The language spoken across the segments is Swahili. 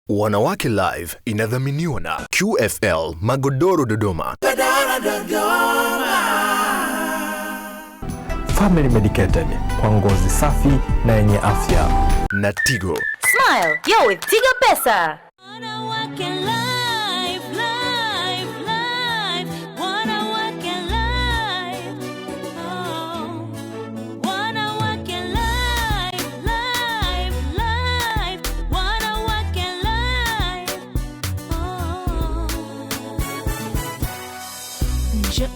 Wanawake Live inadhaminiwa na QFL Magodoro Dodoma. Family Medicated kwa ngozi safi na yenye afya. Na Tigo. Smile, you're with Tigo Pesa.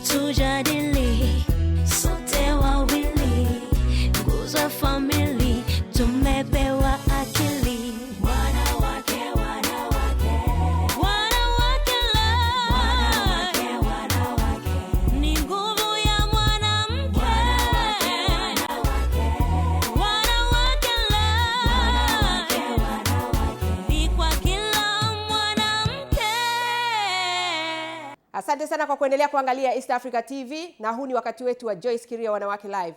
Tujadili sote wawili, nguzo family tumepewa akili. Wanawake ni nguvu ya mwanamke. Wanawake ni kwa kila mwanamke. Asante sana kwa kuendelea kuangalia East Africa TV, na huu ni wakati wetu wa Joyce Kiria Wanawake Live.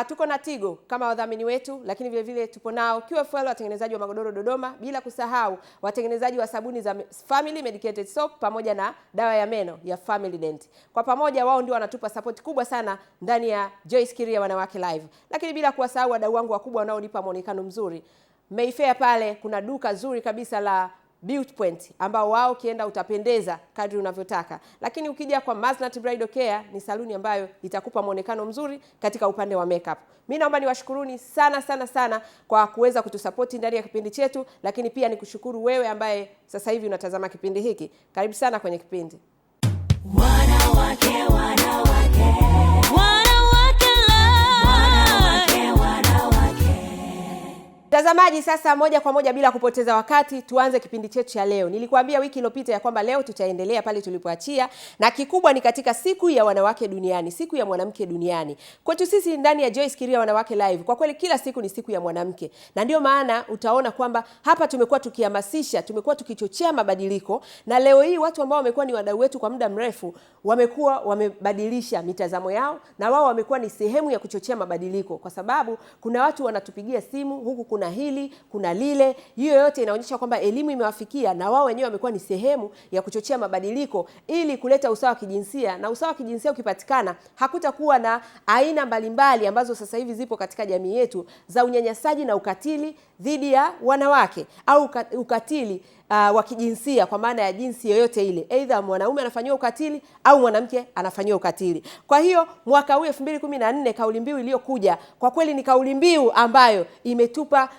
Tuko na Tigo kama wadhamini wetu, lakini vile vile tupo nao QFL watengenezaji wa magodoro Dodoma, bila kusahau watengenezaji wa sabuni za Family Medicated Soap pamoja na dawa ya meno ya Family Dent. Kwa pamoja wao ndio wanatupa support kubwa sana ndani ya Joyce Kiria Wanawake Live. Lakini bila kuwasahau wadau wangu wakubwa wanaonipa muonekano mzuri. Mayfair pale kuna duka zuri kabisa la Beauty Point ambao wao kienda utapendeza kadri unavyotaka. Lakini ukija kwa Maznat Bridal Care ni saluni ambayo itakupa muonekano mzuri katika upande wa makeup. Mimi naomba niwashukuruni sana kwa kuweza kutusupport ndani ya kipindi chetu, lakini pia nikushukuru wewe ambaye sasa hivi unatazama kipindi hiki. Karibu sana kwenye kipindi. Wanawake Mtazamaji, sasa moja kwa moja bila kupoteza wakati tuanze kipindi chetu cha leo. Nilikuambia wiki iliyopita ya kwamba leo tutaendelea pale tulipoachia, na kikubwa ni katika siku ya wanawake duniani, siku ya mwanamke duniani. Kwetu sisi ndani ya Joyce Kiria Wanawake Live, kwa kweli kila siku ni siku ya mwanamke. Na ndio maana utaona kwamba hapa tumekuwa tukihamasisha, tumekuwa tukichochea mabadiliko, na leo hii watu ambao wamekuwa ni wadau wetu kwa muda mrefu wamekuwa wamebadilisha mitazamo yao, na wao wamekuwa ni sehemu ya kuchochea mabadiliko, kwa sababu kuna watu wanatupigia simu huku, kuna hili, kuna lile. Hiyo yote inaonyesha kwamba elimu imewafikia, na wao wenyewe wamekuwa ni sehemu ya kuchochea mabadiliko ili kuleta usawa wa kijinsia. Na usawa wa kijinsia ukipatikana, hakutakuwa na aina mbalimbali ambazo sasa hivi zipo katika jamii yetu za unyanyasaji na ukatili dhidi ya wanawake, au ukatili wa kijinsia kwa maana ya jinsi yoyote ile. Aidha mwanaume anafanywa ukatili au mwanamke anafanywa ukatili. Kwa hiyo mwaka huu 2014 kauli mbiu iliyokuja kwa kweli ni kauli mbiu ambayo imetupa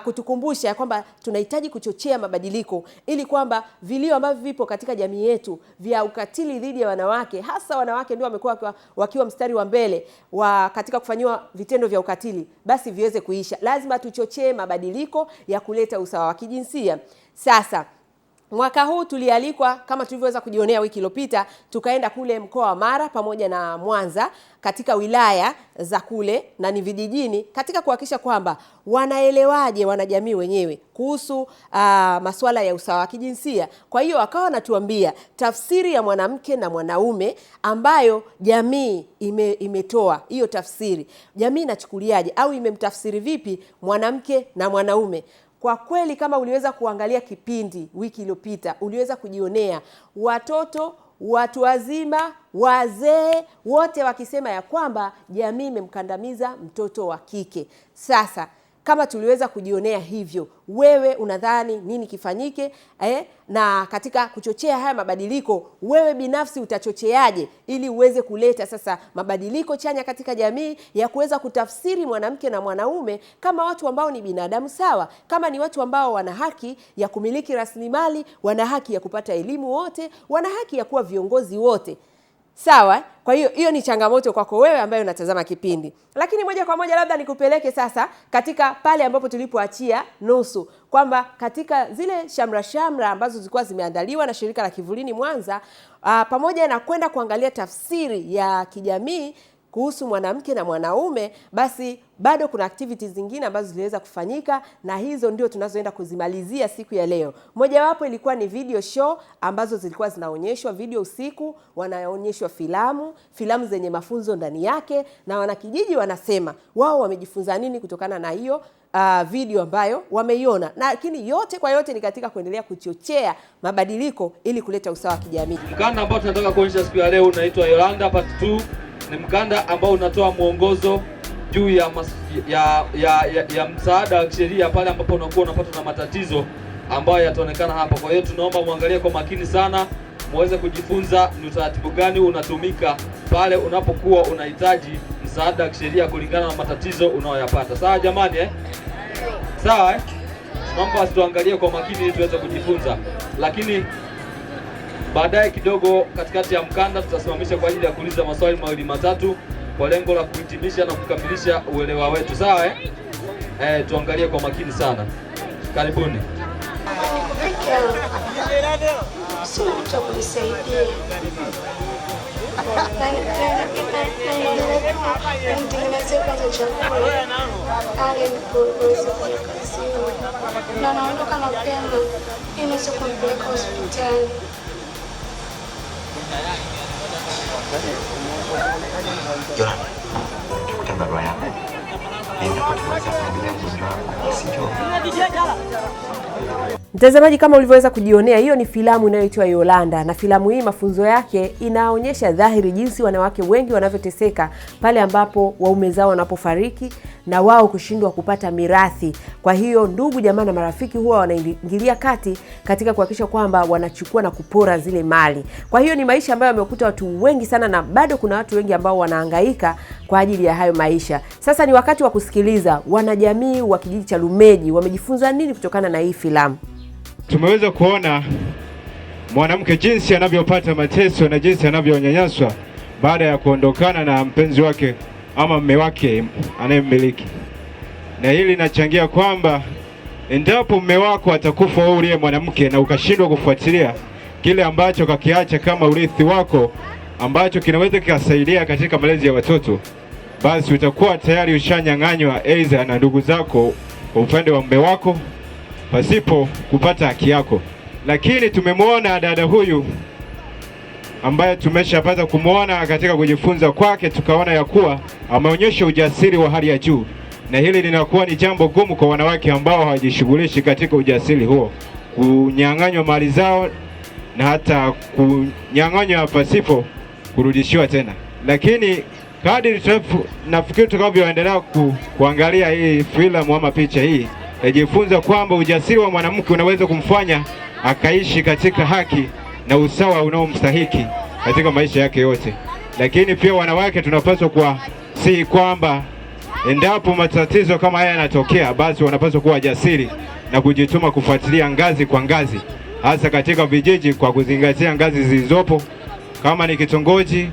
kutukumbusha kwamba tunahitaji kuchochea mabadiliko, ili kwamba vilio ambavyo vipo katika jamii yetu vya ukatili dhidi ya wanawake, hasa wanawake ndio wamekuwa wakiwa mstari wa mbele katika kufanywa vitendo vya ukatili, basi viweze kuisha. Lazima tuchochee mabadiliko ya kuleta usawa wa kijinsia. Sasa mwaka huu tulialikwa kama tulivyoweza kujionea wiki iliyopita, tukaenda kule mkoa wa Mara pamoja na Mwanza katika wilaya za kule na ni vijijini, katika kuhakikisha kwamba wanaelewaje wanajamii wenyewe kuhusu masuala ya usawa wa kijinsia. Kwa hiyo wakawa wanatuambia tafsiri ya mwanamke na mwanaume ambayo jamii imetoa hiyo tafsiri. Jamii inachukuliaje au imemtafsiri vipi mwanamke na mwanaume? Kwa kweli kama uliweza kuangalia kipindi wiki iliyopita, uliweza kujionea watoto, watu wazima, wazee, wote wakisema ya kwamba jamii imemkandamiza mtoto wa kike. Sasa kama tuliweza kujionea hivyo, wewe unadhani nini kifanyike? Na katika kuchochea haya mabadiliko, wewe binafsi utachocheaje ili uweze kuleta sasa mabadiliko chanya katika jamii ya kuweza kutafsiri mwanamke na mwanaume kama watu ambao ni binadamu sawa, kama ni watu ambao wana haki ya kumiliki rasilimali, wana haki ya kupata elimu wote, wana haki ya kuwa viongozi wote. Sawa? Kwa hiyo ni changamoto kwako wewe ambaye unatazama kipindi. Lakini moja kwa moja labda nikupeleke sasa katika pale ambapo tulipoachia nusu, kwamba katika zile shamra ambazo zilikuwa zimeandaliwa na shirika la Kivulini Mwanza, pamoja na kwenda kuangalia tafsiri ya kijamii kuhusu mwanamke na mwanaume, basi bado kuna activities zingine ambazo ziliweza kufanyika, na hizo ndio tunazoenda kuzimalizia siku ya leo. Mojawapo ilikuwa ni video show ambazo zilikuwa zinaonyeshwa video usiku, wanaonyeshwa filamu zenye mafunzo ndani yake, na wanakijiji wanasema wao wamejifunza nini kutokana na hiyo video ambayo wameiona, lakini yote kwa yote ni katika kuendelea kuchochea mabadiliko ili kuleta usawa wa kijamii. Mkanda ambao tunataka kuonyesha siku ya leo unaitwa Yolanda Part 2. Ni mkanda ambao unatoa mwongozo juu ya msaada wa kisheria pale ambapo unakuwa unapata na matatizo ambayo yataonekana hapa. Kwa hiyo tunaomba muangalie kwa makini sana, muweze kujifunza ni utaratibu gani unatumika pale unapokuwa unahitaji msaada wa kisheria kulingana na matatizo unayoyapata. Sawa jamani Sawa Naomba tuangalie kwa makini ili tuweze kujifunza. Lakini baadaye kidogo katikati ya mkanda tutasimamisha kwa ajili ya kuuliza maswali mawili matatu kwa lengo la kuhitimisha na kukamilisha uelewa wetu. Sawa tuangalie kwa makini sana. Karibuni. Sina mtu wa kunisaidia. Nitengenezea kwanza chakula ale niweze kufanya kazini, na naondoka mapema ili niweze kumpeleka hospitali. Yolanda, nikuta barua yako. Nenda kwa tuweza kuendelea kuzina sio. Mtazamaji, kama ulivyoweza kujionea, hiyo ni filamu inayoitwa Yolanda, na filamu hii mafunzo yake inaonyesha dhahiri jinsi wanawake wengi wanavyoteseka pale ambapo waume zao wanapofariki na wao kushindwa kupata mirathi. Kwa hiyo ndugu, jamaa na marafiki huwa wanaingilia kati katika kuhakikisha kwamba wanachukua na kupora zile mali. Kwa hiyo ni maisha ambayo yamekuta watu wengi sana, na bado kuna watu wengi ambao wanahangaika kwa ajili ya hayo maisha. Sasa ni wakati wa kusikiliza wanajamii wa kijiji cha Lumeji wamejifunza nini kutokana na hii filamu. Tumeweza kuona mwanamke jinsi anavyopata mateso na jinsi anavyonyanyaswa baada ya kuondokana na mpenzi wake ama mume wake anayemmiliki. Na hili linachangia kwamba endapo mume wako atakufa wewe uliye mwanamke na ukashindwa kufuatilia kile ambacho kakiacha kama urithi wako ambacho kinaweza kikasaidia katika malezi ya watoto, basi utakuwa tayari ushanyang'anywa aidha na ndugu zako kwa upande wa mume wako pasipo kupata haki yako. Lakini tumemwona dada huyu ambaye tumeshapata kumwona katika kujifunza kwake, tukaona ya kuwa ameonyesha ujasiri wa hali ya juu, na hili linakuwa ni jambo gumu kwa wanawake ambao hawajishughulishi katika ujasiri huo, kunyang'anywa mali zao na hata kunyang'anywa pasipo kurudishiwa tena. Lakini kadri nafikiri tutakavyoendelea kuangalia hii filamu ama picha hii, najifunza kwamba ujasiri wa mwanamke unaweza kumfanya akaishi katika haki na usawa unaomstahiki katika maisha yake yote. Lakini pia wanawake tunapaswa si kwamba endapo matatizo kama haya yanatokea, basi wanapaswa kuwa jasiri na kujituma kufuatilia ngazi kwa ngazi, hasa katika vijiji, kwa kuzingatia ngazi zilizopo. Kama ni kitongoji,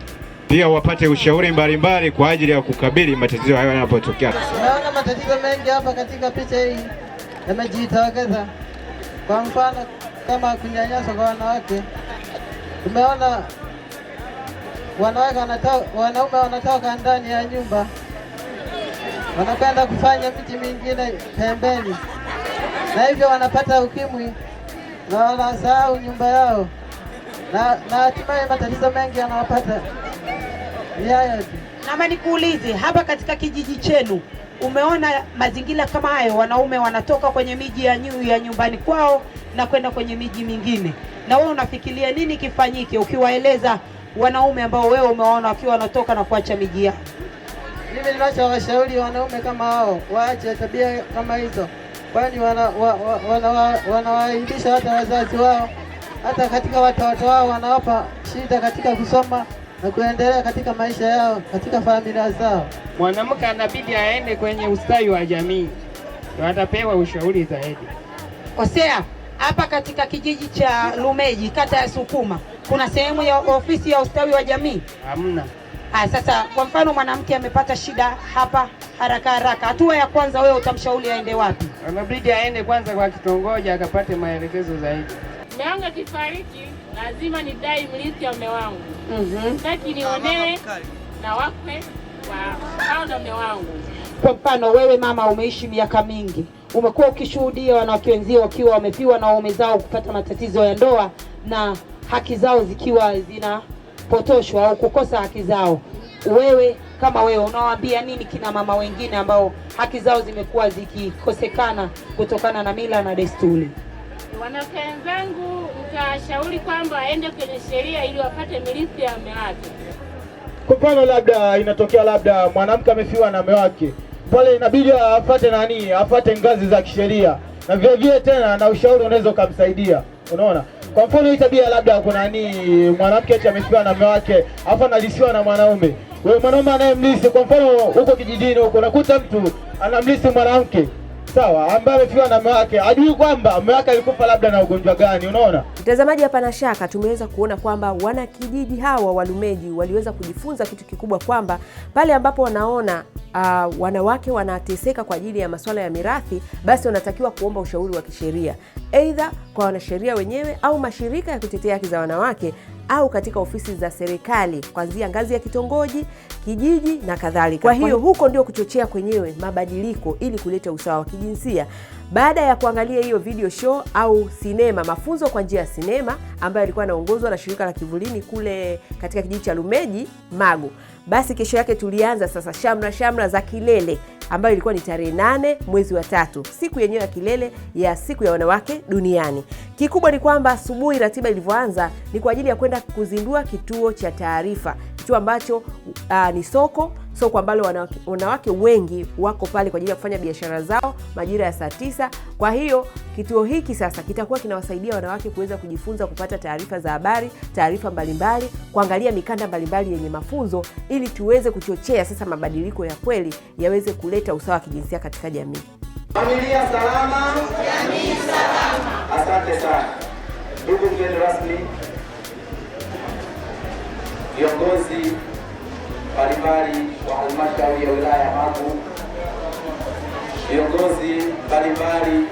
pia wapate ushauri mbalimbali kwa ajili ya kukabili matatizo hayo yanapotokea. Naona matatizo mengi hapa katika picha hii yamejitokeza. Kwa mfano kama kunyanyaswa kwa wanawake. Tumeona wanaume wanatoka ndani ya nyumba, wanakwenda kufanya miti mingine pembeni, na hivyo wanapata ukimwi na wanasahau nyumba yao, na hatimaye matatizo mengi yanawapata. Naomba nikuulize, hapa katika kijiji chenu umeona mazingira kama hayo, wanaume wanatoka kwenye miji ya nyumbani kwao na kwenda kwenye miji mingine, na wewe unafikiria nini kifanyike ukiwaeleza wanaume ambao wewe umewaona wakiwa wanatoka na kuacha miji yao? Mimi ninachowashauri wanaume kama hao waache tabia kama hizo, kwani wanawaaibisha hata wazazi wao, hata katika watoto wao wanawapa shida katika kusoma na kuendelea katika maisha yao katika familia zao. Mwanamke anabidi aende kwenye ustawi wa jamii, ndio atapewa ushauri zaidi. Hosea, hapa katika kijiji cha Lumeji, kata ya Sukuma, kuna sehemu ya ofisi ya ustawi wa jamii? Hamna. Sasa kwa mfano mwanamke amepata shida hapa, haraka hatua ya kwanza wewe utamshauri aende wapi? Anabidi aende kwanza kwa kitongoji akapate maelekezo zaidi. Mume wangu akifariki lazima nidai mrithi wa mume wangu. Sitaki nionewe na wakwe hao na mume wangu. Kwa mfano wewe mama, umeishi miaka mingi, umekuwa ukishuhudia wanawake wenzio wakiwa wamefiwa na waume zao kupata matatizo ya ndoa na haki zao zikiwa zinapotoshwa au kukosa haki zao. wewe kama wewe unawaambia nini kina mama wengine ambao haki zao zimekuwa zikikosekana kutokana na mila na desturi? Wanawake wenzangu, nitashauri kwamba aende kwenye sheria ili wapate mirithi ya mume wake. Kwa mfano labda inatokea labda mwanamke amefiwa na mume wake, pale inabidi afate ngazi za kisheria, na vile vile tena na ushauri unaweza kumsaidia. Unaona, kwa mfano hii tabia labda kuna mwanamke eti amefiwa na mume wake afa analisiwa na mwanaume, wewe mwanaume anayemlisi, kwa mfano huko kijijini huko unakuta mtu anamlisi mwanamke sawa, ambaye amefiwa na mume wake, ajui kwamba mume wake alikufa labda na ugonjwa gani. Unaona mtazamaji, hapa na shaka tumeweza kuona kwamba wana kijiji hawa Walumeji waliweza kujifunza kitu kikubwa, kwamba pale ambapo wanaona wanawake wanateseka kwa ajili ya masuala ya mirathi, basi wanatakiwa kuomba ushauri wa kisheria, aidha kwa wanasheria wenyewe au mashirika ya kutetea haki za wanawake au katika ofisi za serikali kuanzia ngazi ya kitongoji, kijiji na kadhalika. Kwa hiyo huko ndio kuchochea kwenyewe mabadiliko ili kuleta usawa wa kijinsia. Baada ya kuangalia hiyo video show au sinema, mafunzo kwa njia ya sinema ambayo ilikuwa inaongozwa na shirika la Kivulini kule katika kijiji cha Lumeji Magu, basi kesho yake tulianza sasa shamra za kilele ambayo ilikuwa ni tarehe 8 mwezi wa 3, siku yenyewe ya kilele ya siku ya wanawake duniani. Kikubwa ni kwamba asubuhi ratiba ilivyoanza ni kwa ajili ya kwenda kuzindua kituo cha taarifa, kituo ambacho ni soko ambalo wanawake wengi wako pale kwa ajili ya kufanya biashara zao majira ya saa 9. Kwa hiyo kituo hiki sasa kitakuwa kinawasaidia wanawake kuweza kujifunza, kupata taarifa za habari, taarifa mbalimbali, kuangalia mikanda mbalimbali yenye mafunzo, ili tuweze kuchochea sasa mabadiliko ya kweli yaweze kuleta usawa wa kijinsia katika jamii. Familia salama, jamii salama. Asante sana. Ndugu mgeni rasmi, viongozi mbalimbali wa halmashauri ya wilaya ya Magu, viongozi mbalimbali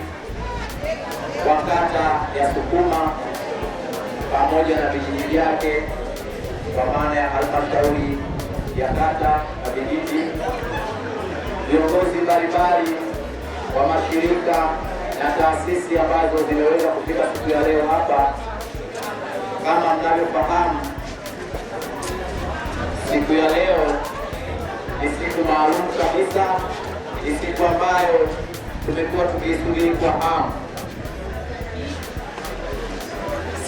wa kata ya Sukuma pamoja na vijiji vyake, kwa maana ya halmashauri ya kata na vijiji, viongozi mbalimbali wa mashirika na taasisi ambazo zimeweza kufika siku ya leo hapa. Kama mnavyofahamu, siku ya leo ni siku maalum kabisa, ni siku ambayo tumekuwa tukisubiri kwa hamu.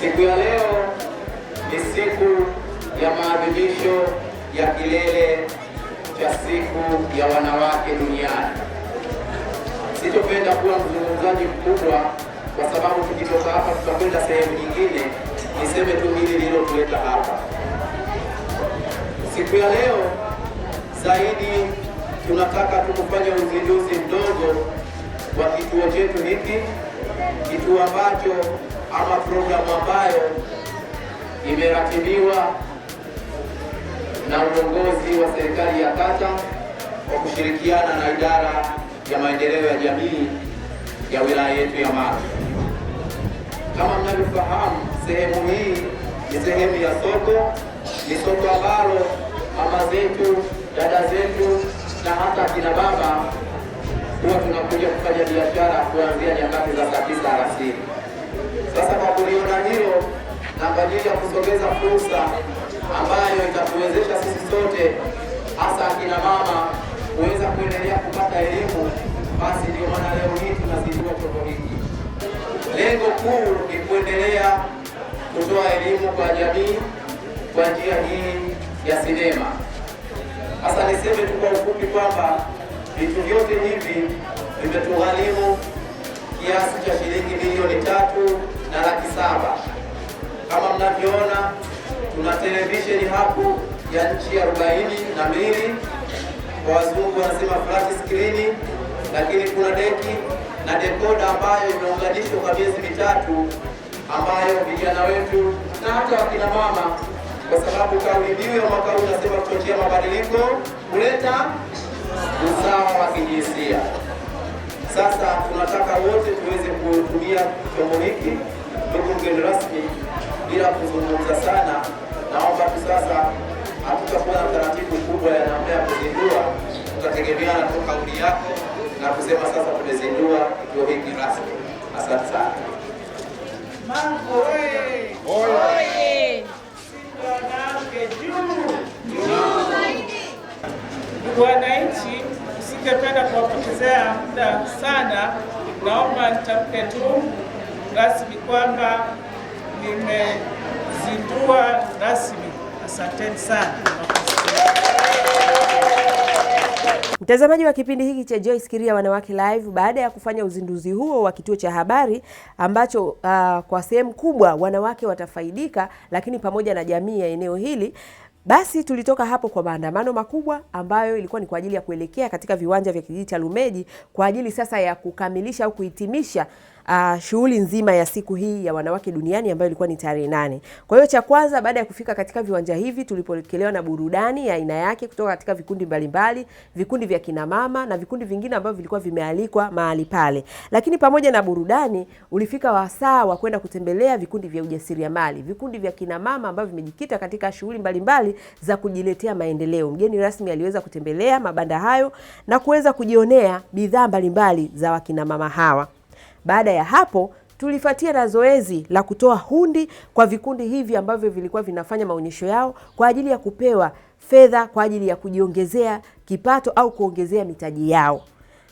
Siku ya leo ni siku ya maadhimisho ya kilele cha siku ya wanawake duniani. Sitopenda kuwa mzungumzaji mkubwa, kwa sababu tukitoka hapa tutakwenda sehemu nyingine. Niseme tu hili lililotuleta hapa. Siku ya leo zaidi tunataka tukufanya uzinduzi mdogo wa kituo chetu hiki, kituo ambacho ama programu ambayo imeratibiwa na uongozi wa serikali ya kata kwa kushirikiana na idara ya maendeleo ya jamii ya wilaya yetu ya Magu. Kama mnavyofahamu, sehemu hii ni sehemu ya soko. Ni soko ambalo mama zetu, dada zetu na hata kina baba huwa tunakuja kufanya biashara kuanzia nyakati za saa 9 alasiri. Sasa kwa kuliona hilo na kwa ajili ya kusogeza fursa ambayo itatuwezesha sisi sote, hasa akina mama, kuweza kuendelea kupata elimu, basi ndio maana leo hii tunazindua chombo hiki. Lengo kuu ni kuendelea kutoa elimu kwa jamii kwa njia hii ya sinema. Sasa niseme tu kwa ufupi kwamba vitu vyote hivi vimetugharimu kiasi cha shilingi milioni 3,700,000. Kama mnavyoona, tuna televisheni hapo ya nchi 42, kwa wazungu wanasema flat screen, lakini kuna deki na dekoda ambayo imeunganishwa kwa miezi 3, ambayo vijana wetu na hata wakina mama, kwa sababu kauli mbiu ya mwaka huu unasema kuchochea mabadiliko, kuleta usawa wa kijinsia. Sasa tunataka wote tuweze kutumia chombo hiki. Ndugu mgeni rasmi, bila kuzungumza sana, naomba tu sasa, hatutakuwa na taratibu kubwa ya namna ya kuzindua, tutategemeana tu kauli yako na kusema sasa tumezindua kituo hiki rasmi. Asante sana. Magu oye! Oye! Wanawake juu! wananchi, usingependa kuwapotezea muda sana, naomba nitamke tu rasmi kwamba nimezindua rasmi. Asanteni sana. Mtazamaji wa kipindi hiki cha Joyce Kiria Wanawake Live, baada ya kufanya uzinduzi huo wa kituo cha habari ambacho kwa sehemu kubwa wanawake watafaidika, lakini pamoja na jamii ya eneo hili, basi tulitoka hapo kwa maandamano makubwa ambayo ilikuwa ni kwa ajili ya kuelekea katika viwanja vya kijiji cha Lumeji kwa ajili sasa ya kukamilisha au kuhitimisha shughuli nzima ya siku hii ya wanawake duniani ambayo ilikuwa ni tarehe 8. Kwa hiyo cha kwanza, baada ya kufika katika viwanja hivi, tulipokelewa na burudani ya aina yake kutoka katika vikundi mbalimbali, vikundi vya kina mama na vikundi vingine ambavyo vilikuwa vimealikwa mahali pale. Lakini pamoja na burudani, ulifika wasaa wa kwenda kutembelea vikundi vya ujasiriamali, vikundi vya kina mama ambavyo vimejikita katika shughuli mbalimbali za kujiletea maendeleo. Mgeni rasmi aliweza kutembelea mabanda hayo na kuweza kujionea bidhaa mbalimbali za wakina mama hawa. Baada ya hapo, tulifuatia na zoezi la kutoa hundi kwa vikundi hivi ambavyo vilikuwa vinafanya maonyesho yao kwa ajili ya kupewa fedha kwa ajili ya kujiongezea kipato au kuongezea mitaji yao.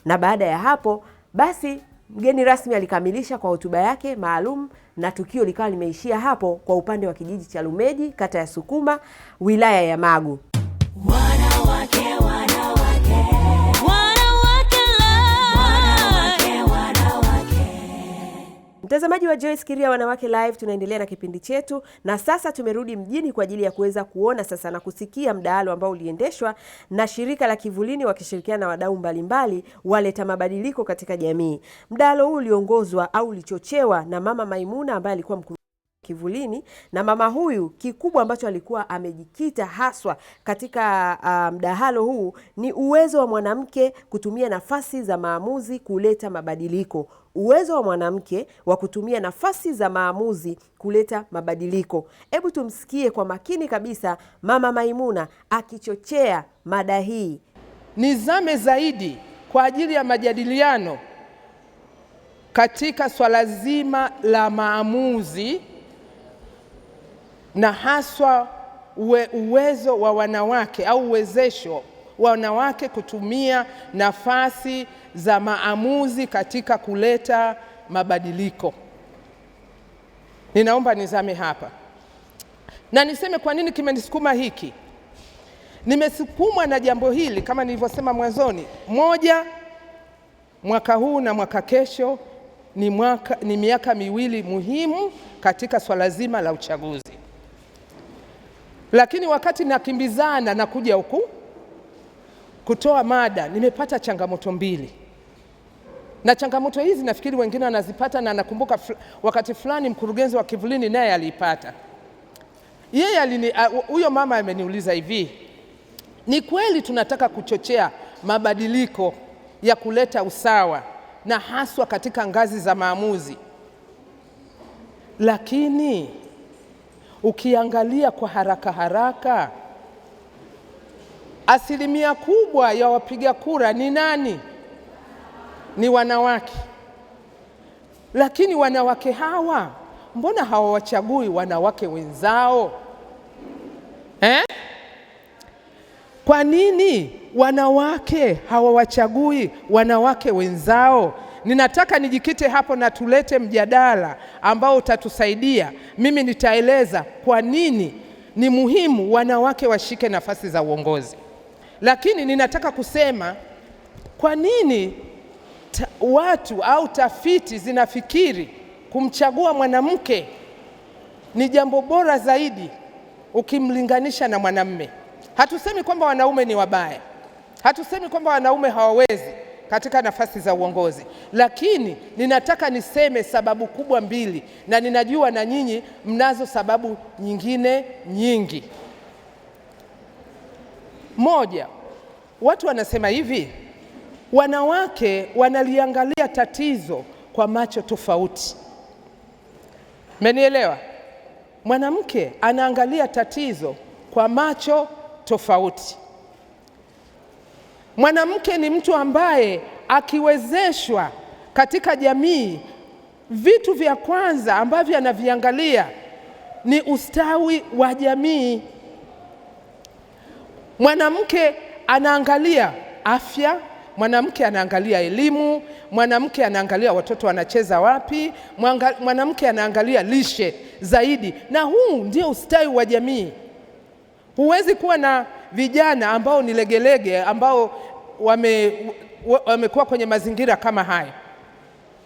Na baada ya hapo, basi mgeni rasmi alikamilisha kwa hotuba yake maalum na tukio likawa limeishia hapo kwa upande wa kijiji cha Lumeji, kata ya Sukuma, wilaya ya Magu. Mtazamaji wa Joyce Kiria Wanawake Live, tunaendelea na kipindi chetu na sasa tumerudi mjini kwa ajili ya kuweza kuona sasa na kusikia mdahalo ambao uliendeshwa na shirika la Kivulini wakishirikiana na wadau mbalimbali waleta mabadiliko katika jamii. Mdahalo huu uliongozwa au ulichochewa na Mama Maimuna ambaye alikuwa mkuu Kivulini, na mama huyu kikubwa ambacho alikuwa amejikita haswa katika mdahalo huu ni uwezo wa mwanamke kutumia nafasi za maamuzi kuleta mabadiliko. Uwezo wa mwanamke wa kutumia nafasi za maamuzi kuleta mabadiliko. Hebu tumsikie kwa makini kabisa Mama Maimuna akichochea mada hii. Nizame zaidi kwa ajili ya majadiliano katika swala zima la maamuzi na haswa uwezo wa wanawake au uwezesho wa wanawake kutumia nafasi za maamuzi katika kuleta mabadiliko. Ninaomba nizame hapa na niseme kwa nini kimenisukuma hiki. Nimesukumwa na jambo hili kama nilivyosema mwanzoni. Moja, mwaka huu na mwaka kesho ni miaka miwili muhimu katika swala zima la uchaguzi. Lakini wakati nakimbizana na kuja huku kutoa mada, nimepata changamoto mbili. Na changamoto hizi nafikiri wengine wanazipata, na nakumbuka wakati fulani mkurugenzi wa Kivulini naye aliipata. Yeye huyo mama ameniuliza hivi, ni kweli tunataka kuchochea mabadiliko ya kuleta usawa na haswa katika ngazi za maamuzi, lakini ukiangalia kwa haraka haraka, asilimia kubwa ya wapiga kura ni nani? Ni wanawake. Lakini wanawake hawa mbona hawawachagui wanawake wenzao? Kwa nini wanawake hawawachagui wanawake wenzao? Ninataka nijikite hapo na tulete mjadala ambao utatusaidia. Mimi nitaeleza kwa nini ni muhimu wanawake washike nafasi za uongozi. Lakini ninataka kusema kwa nini watu au tafiti zinafikiri kumchagua mwanamke ni jambo bora zaidi ukimlinganisha na mwanamume. Hatusemi kwamba wanaume ni wabaya. Hatusemi kwamba wanaume hawawezi katika nafasi za uongozi. Lakini ninataka niseme sababu kubwa mbili, na ninajua na nyinyi mnazo sababu nyingine nyingi. Moja, watu wanasema hivi, wanawake wanaliangalia tatizo kwa macho tofauti. Mmenielewa? Mwanamke anaangalia tatizo kwa macho tofauti. Mwanamke ni mtu ambaye akiwezeshwa katika jamii, vitu vya kwanza ambavyo anaviangalia ni ustawi wa jamii. Mwanamke anaangalia afya, mwanamke anaangalia elimu, mwanamke anaangalia watoto wanacheza wapi, mwanamke anaangalia lishe zaidi. Na huu ndio ustawi wa jamii. Huwezi kuwa na vijana ambao ni legelege ambao wamekuwa kwenye mazingira kama haya.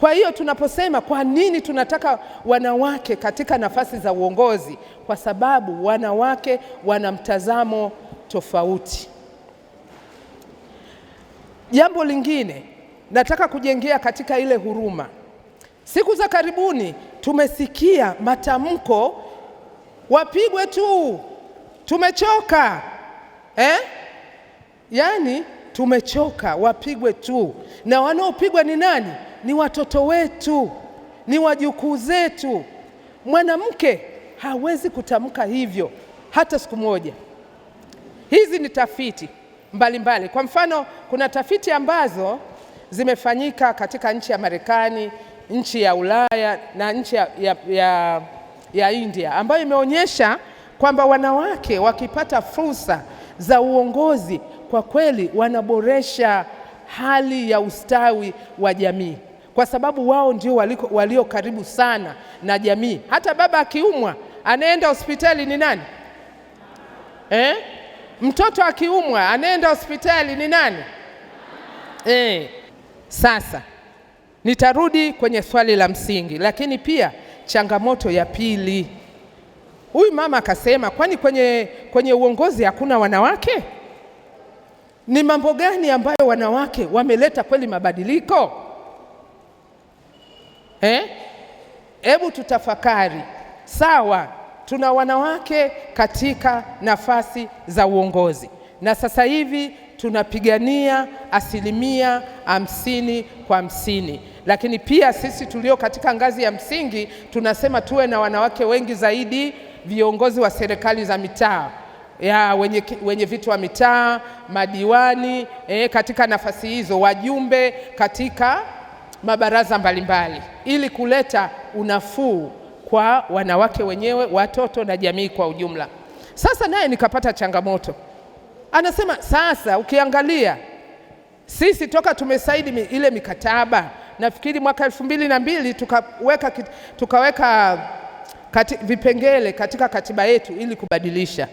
Kwa hiyo tunaposema kwa nini tunataka wanawake katika nafasi za uongozi, kwa sababu wanawake wana mtazamo tofauti. Jambo lingine nataka kujengea katika ile huruma. Siku za karibuni tumesikia matamko, wapigwe tu, tumechoka. Yaani tumechoka, wapigwe tu. Na wanaopigwa ni nani? Ni watoto wetu, ni wajukuu zetu. Mwanamke hawezi kutamka hivyo hata siku moja. Hizi ni tafiti mbalimbali. Kwa mfano, kuna tafiti ambazo zimefanyika katika nchi ya Marekani, nchi ya Ulaya na nchi ya India, ambayo imeonyesha kwamba wanawake wakipata fursa za uongozi, kwa kweli wanaboresha hali ya ustawi wa jamii, kwa sababu wao ndio walio karibu sana na jamii. Hata baba akiumwa anaenda hospitali ni nani? Mtoto akiumwa anaenda hospitali ni nani? Sasa nitarudi kwenye swali la msingi, lakini pia changamoto ya pili. Huyu mama akasema, kwani kwenye uongozi hakuna wanawake? Ni mambo gani ambayo wanawake wameleta kweli mabadiliko? Hebu tutafakari. Sawa, tuna wanawake katika nafasi za uongozi, na sasa hivi tunapigania 50%, lakini pia sisi tulio katika ngazi ya msingi tunasema tuwe na wanawake wengi zaidi, viongozi wa serikali za mitaa, wenye viti wa mitaa, madiwani, katika nafasi hizo, wajumbe katika mabaraza mbalimbali, ili kuleta unafuu kwa wanawake wenyewe, watoto na jamii kwa ujumla. Sasa naye nikapata changamoto. Anasema sasa ukiangalia sisi toka tumesaini ile mikataba, nafikiri mwaka 2002 tukaweka vipengele katika katiba yetu ili kubadilisha,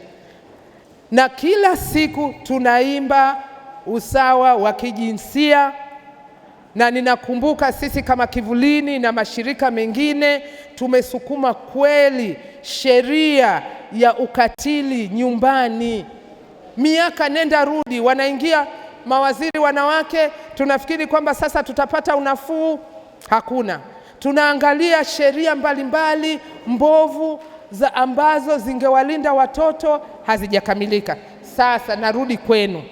na kila siku tunaimba usawa wa kijinsia. Na ninakumbuka sisi kama Kivulini na mashirika mengine tumesukuma kweli sheria ya ukatili nyumbani. Miaka nenda rudi, wanaingia mawaziri wanawake, tunafikiri kwamba sasa tutapata unafuu. Hakuna. Tunaangalia sheria mbalimbali mbovu ambazo zingewalinda watoto, hazijakamilika. Sasa narudi kwenu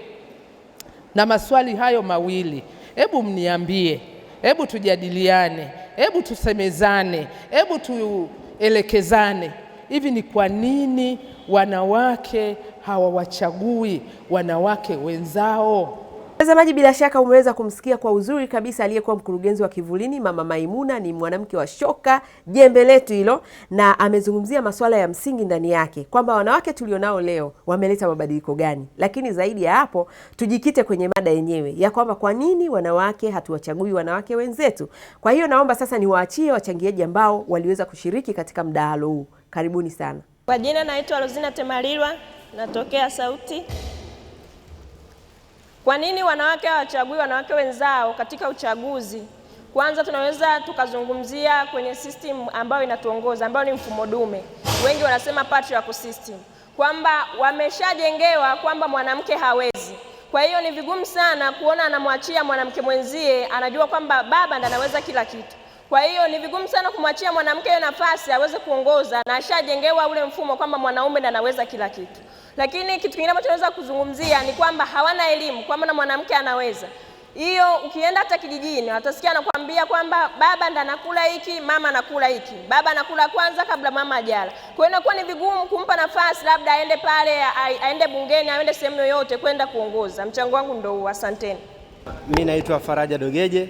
na maswali hayo mawili. Hebu mniambie, hebu tujadiliane, hebu tusemezane, hebu tuelekezane. Hivi ni kwa nini wanawake hawawachagui wanawake wenzao? Mtazamaji, bila shaka umeweza kumsikia kwa uzuri kabisa aliyekuwa mkurugenzi wa Kivulini, Mama Maimuna. Ni mwanamke wa shoka, jembe letu hilo, na amezungumzia masuala ya msingi ndani yake, kwamba wanawake tulionao leo wameleta mabadiliko gani. Lakini zaidi ya hapo, tujikite kwenye mada yenyewe ya kwamba kwa nini wanawake hatuwachagui wanawake wenzetu. Kwa hiyo naomba sasa niwaachie wachangiaji ambao waliweza kushiriki katika mdahalo huu. Karibuni sana. Kwa jina naitwa Rozina Temalilwa, natokea Sauti. Kwa nini wanawake hawachagui wanawake wenzao katika uchaguzi? Kwanza tunaweza tukazungumzia kwenye system ambayo inatuongoza, ambayo ni mfumo dume. Wengi wanasema patriarchal system, kwamba wameshajengewa kwamba mwanamke hawezi. Kwa hiyo ni vigumu sana kuona anamwachia mwanamke mwenzie, anajua kwamba baba ndiye anaweza kila kitu. Kwa hiyo ni vigumu sana kumwachia mwanamke hiyo nafasi aweze kuongoza, na ashajengewa ule mfumo kwamba mwanaume ndiye anaweza kila kitu. Lakini kitu kingine ambacho tunaweza kuzungumzia ni kwamba hawana elimu kwamba na mwanamke anaweza. Hiyo ukienda hata kijijini watasikia anakuambia kwamba baba ndiye anakula hiki, mama anakula hiki. Baba anakula kwanza kabla mama ajala. Kwa hiyo inakuwa ni vigumu kumpa nafasi, labda aende pale, aende bungeni, aende sehemu yoyote kwenda kuongoza. Mchango wangu ndio huu, asanteni. Mimi naitwa Faraja Dogeje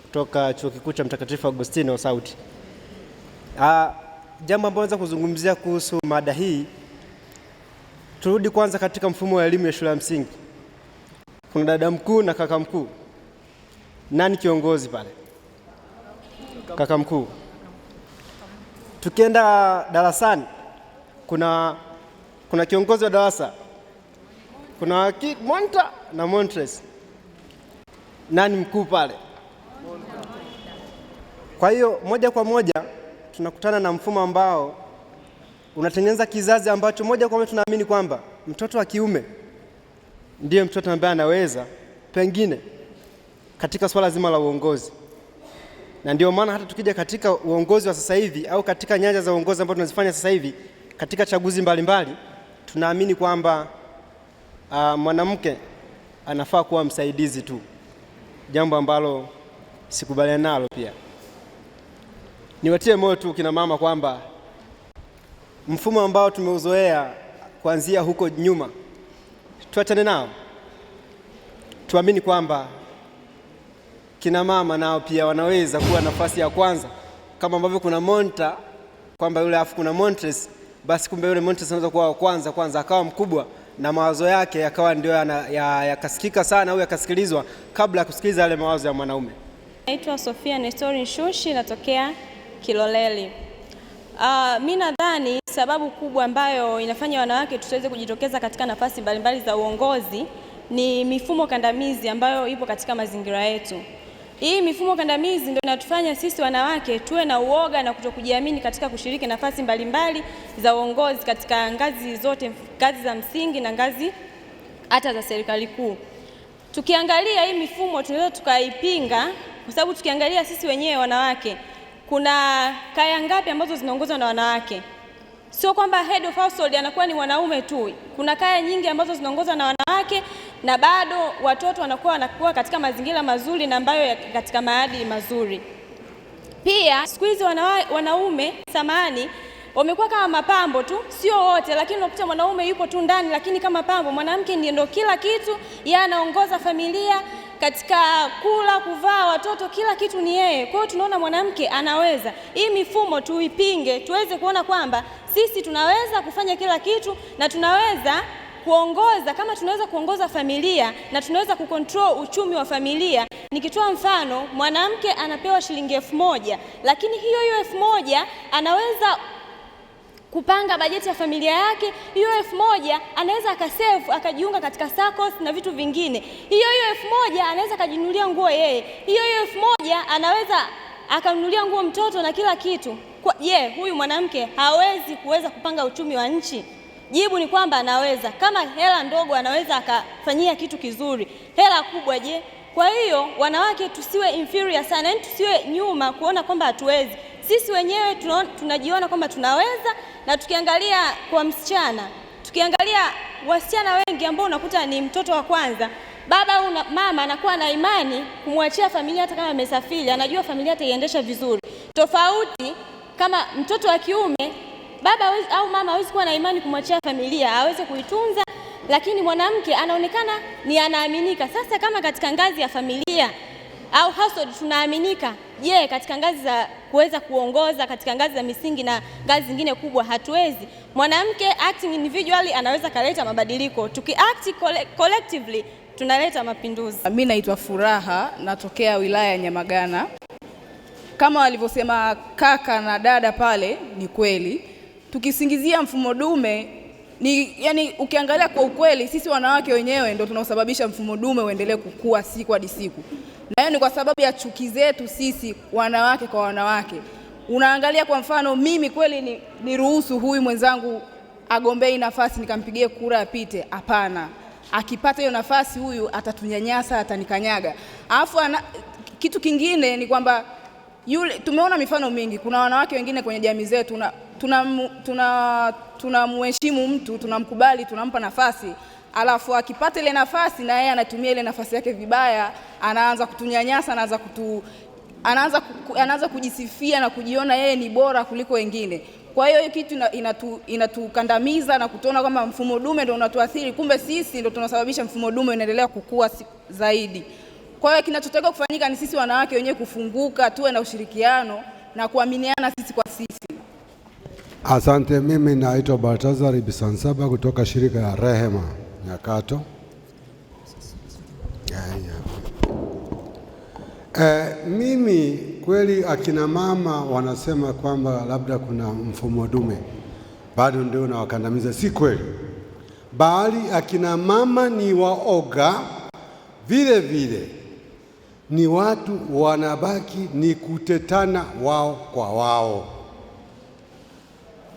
kutoka Chuo Kikuu cha Mtakatifu Agostino Sauti. Jambo ambalo naweza kuzungumzia kuhusu mada hii, turudi kwanza katika mfumo wa elimu ya shule ya msingi. kuna dada mkuu na kaka mkuu. Nani kiongozi pale? Kaka mkuu. Tukienda darasani kuna kiongozi wa darasa, kuna Monta na Montres. Nani mkuu pale? Kwa hiyo moja kwa moja tunakutana na mfumo ambao unatengeneza kizazi ambacho moja kwa moja tunaamini kwamba mtoto wa kiume ndiye mtoto ambaye anaweza pengine katika swala zima la uongozi. Na ndio maana hata tukija katika uongozi wa sasa hivi au katika nyanja za uongozi ambazo tunazifanya sasa hivi katika chaguzi mbalimbali, tunaamini kwamba mwanamke anafaa kuwa msaidizi tu, jambo ambalo sikubaliana nalo. Pia niwatie moyo tu kina mama kwamba mfumo ambao tumeuzoea kuanzia huko nyuma tuachane nao, tuamini kwamba kina mama nao pia wanaweza kuwa nafasi ya kwanza, kama ambavyo kuna Monta kwamba yule afu kuna Montres, basi kumbe yule Montres anaweza kuwa kwanza akawa mkubwa na mawazo yake yakawa ndio yakasikika sana au yakasikilizwa kabla ya kusikiliza yale mawazo ya mwanaume. Naitwa Sofia Nestori Nshushi, natokea Kiloleli. Mimi nadhani sababu kubwa ambayo inafanya wanawake tusiweze kujitokeza katika nafasi mbalimbali za uongozi ni mifumo kandamizi ambayo ipo katika mazingira yetu. Hii mifumo kandamizi ndio inatufanya sisi wanawake tuwe na uoga na kutokujiamini katika kushiriki nafasi mbalimbali za uongozi katika ngazi zote, ngazi za msingi na ngazi hata za serikali kuu. Tukiangalia hii mifumo tunaweza tukaipinga kwa sababu tukiangalia sisi wenyewe wanawake kuna kaya ngapi ambazo zinaongozwa na wanawake? Sio kwamba head of household anakuwa ni mwanaume tu. Kuna kaya nyingi ambazo zinaongozwa na wanawake na bado watoto wanakuwa katika mazingira mazuri na ambayo katika maadili mazuri. Pia siku hizi wanaume samani wamekuwa kama mapambo tu, sio wote, lakini unakuta mwanaume yupo tu ndani lakini kama pambo. Mwanamke ndio kila kitu, yeye anaongoza familia katika kula, kuvaa, watoto, kila kitu ni yeye. Kwa hiyo tunaona mwanamke anaweza. Hii mifumo tuipinge, tuweze kuona kwamba sisi tunaweza kufanya kila kitu na tunaweza kuongoza. Kama tunaweza kuongoza familia na tunaweza kucontrol uchumi wa familia. Nikitoa mfano, mwanamke anapewa shilingi 1000, lakini hiyo 1000 anaweza kupanga bajeti ya familia yake. Hiyo 1000 anaweza akasave akajiunga katika SACCOS na vitu vingine. Hiyo 1000 anaweza akajinunulia nguo yeye. Hiyo 1000 anaweza akanunulia nguo mtoto na kila kitu. Je, huyu mwanamke hawezi kuweza kupanga uchumi wa nchi? Jibu ni kwamba anaweza. Kama hela ndogo anaweza akafanyia kitu kizuri. Hela kubwa je? Kwa hiyo wanawake tusiwe inferior sana, yani tusiwe nyuma kuona kwamba hatuwezi. Sisi wenyewe tunajiona kwamba tunaweza. Na tukiangalia kwa msichana, tukiangalia wasichana wengi ambao unakuta ni mtoto wa kwanza, baba au mama anakuwa na imani kumwachia familia hata kama amesafiri, anajua familia ataiendesha vizuri. Tofauti kama mtoto wa kiume, baba au mama hawezi kuwa na imani kumwachia familia, aweze kuitunza, lakini mwanamke anaonekana ni anaaminika. Sasa kama katika ngazi ya familia au household tunaaminika, je, katika ngazi za kuweza kuongoza katika ngazi za misingi na ngazi zingine kubwa hatuwezi? Mwanamke acting individually anaweza kaleta mabadiliko, tukiact collectively tunaleta mapinduzi. Mimi naitwa Furaha, natokea wilaya ya Nyamagana. Kama walivyosema kaka na dada pale, ni kweli. Tukisingizia mfumo dume yani ukiangalia kwa ukweli sisi wanawake wenyewe ndio tunaosababisha mfumo dume uendelee kukua siku hadi siku. Na hiyo ni kwa sababu ya chuki zetu sisi wanawake kwa wanawake. Unaangalia kwa mfano mimi kweli ni ruhusu huyu mwenzangu agombei nafasi nikampigie kura apite? Hapana. Akipata hiyo nafasi huyu atatunyanyasa, atanikanyaga. Alafu kitu kingine ni kwamba tumeona mifano mingi. Kuna wanawake wengine kwenye jamii zetu tunamheshimu mtu, tunamkubali, tunampa nafasi, alafu akipata ile nafasi na yeye anatumia ile nafasi yake vibaya, anaanza kutunyanyasa, anaanza kujisifia na kujiona yeye ni bora kuliko wengine. Kwa hiyo kitu inatukandamiza na kutuona kama mfumo dume ndio unatuathiri, kumbe sisi ndio tunasababisha mfumo dume unaendelea kukua zaidi. Kwa hiyo kinachotakiwa kufanyika ni sisi wanawake wenyewe kufunguka, tuwe na ushirikiano na kuaminiana sisi kwa sisi. Asante. Mimi naitwa Baltazar Bisansaba kutoka shirika ya Rehema Nyakato. Mimi kweli akina mama wanasema kwamba labda kuna mfumo dume bado ndio nawakandamiza. Si kweli, bali akina mama ni waoga vile vile, ni watu wanabaki ni kutetana wao kwa wao,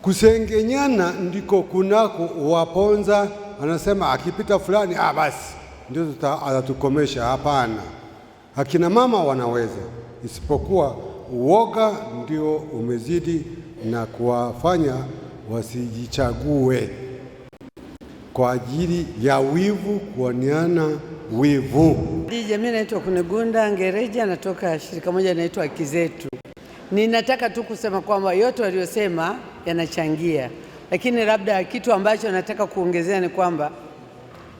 kusengenyana ndiko kunako waponza. Wanasema akipita fulani basi ndio atatukomesha. Hapana, akina mama wanaweza, isipokuwa uoga ndio umezidi na kuwafanya wasijichague kwa ajili ya wivu, kuoneana wivu. Mimi naitwa Kunegunda Ngereja, natoka shirika moja linaitwa Haki Zetu. Ninataka tu kusema kwamba yote waliosema yanachangia, lakini labda kitu ambacho nataka kuongezea ni kwamba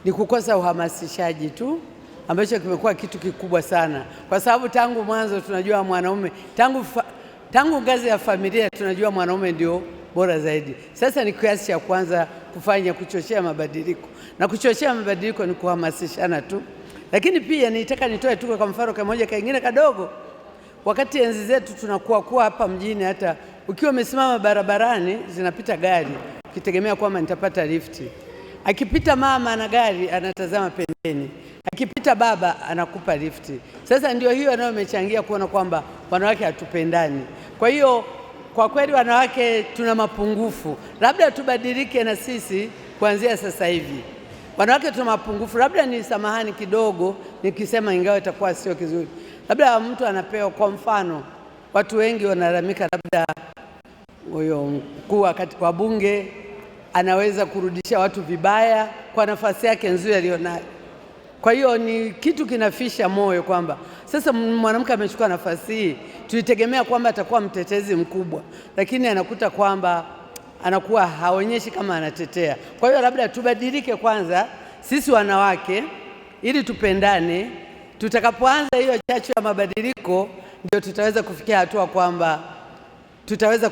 ni kukosa uhamasishaji tu, ambacho kimekuwa kitu kikubwa sana, kwa sababu tangu mwanzo tunajua mwanaume, tangu ngazi ya familia tunajua mwanaume ndio bora zaidi. Sasa ni kiasi cha kwanza kufanya kuchochea mabadiliko, na kuchochea mabadiliko ni kuhamasishana tu. Lakini pia nitaka nitoe tu kwa mfano kimoja kingine kadogo. Wakati enzi zetu tunakuwa hapa mjini, hata ukiwa umesimama barabarani zinapita gari ukitegemea kwamba nitapata lifti. Akipita mama na gari anatazama pembeni, akipita baba anakupa lifti. Sasa ndio hiyo nayo imechangia kuona kwamba wanawake hatupendani. Kwa hiyo kwa kweli wanawake tuna mapungufu, labda tubadilike na sisi kuanzia sasa hivi. Wanawake tuna mapungufu, labda ni samahani kidogo nikisema, ingawa itakuwa sio kizuri. Labda mtu anapewa, kwa mfano watu wengi wanalalamika, labda huyo mkuu wa bunge anaweza kurudisha watu vibaya kwa nafasi yake nzuri aliyonayo. Kwa hiyo ni kitu kinafisha moyo kwamba sasa mwanamke amechukua nafasi hii, tulitegemea kwamba atakuwa mtetezi mkubwa, lakini anakuta kwamba anakuwa haonyeshi kama anatetea. Kwa hiyo labda tubadilike kwanza sisi wanawake ili tupendane. Tutakapoanza hiyo chachu ya mabadiliko ndio tutaweza kufikia hatua kwamba tutaweza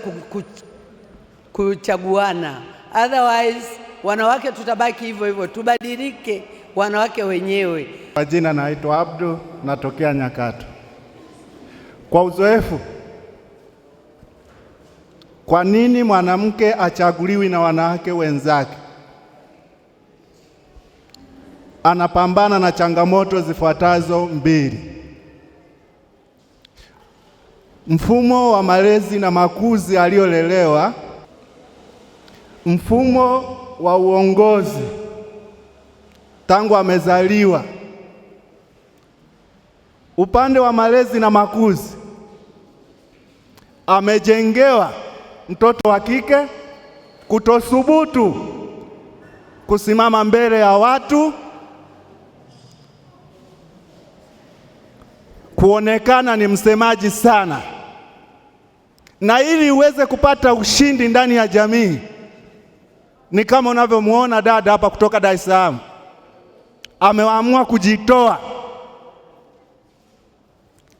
kuchaguana. Otherwise wanawake tutabaki hivyo hivyo. Tubadilike wanawake wenyewe. Kwa jina naitwa Abdu, natokea Nyakato. Kwa uzoefu, kwa nini mwanamke achaguliwi na wanawake wenzake? Anapambana na changamoto zifuatazo mbili: mfumo wa malezi na makuzi aliyolelewa, mfumo wa uongozi tangu amezaliwa. Upande wa malezi na makuzi, amejengewa mtoto wa kike kutothubutu kusimama mbele ya watu, kuonekana ni msemaji sana. Na ili uweze kupata ushindi ndani ya jamii, ni kama unavyomuona dada hapa kutoka Dar es Salaam, ameamua kujitoa.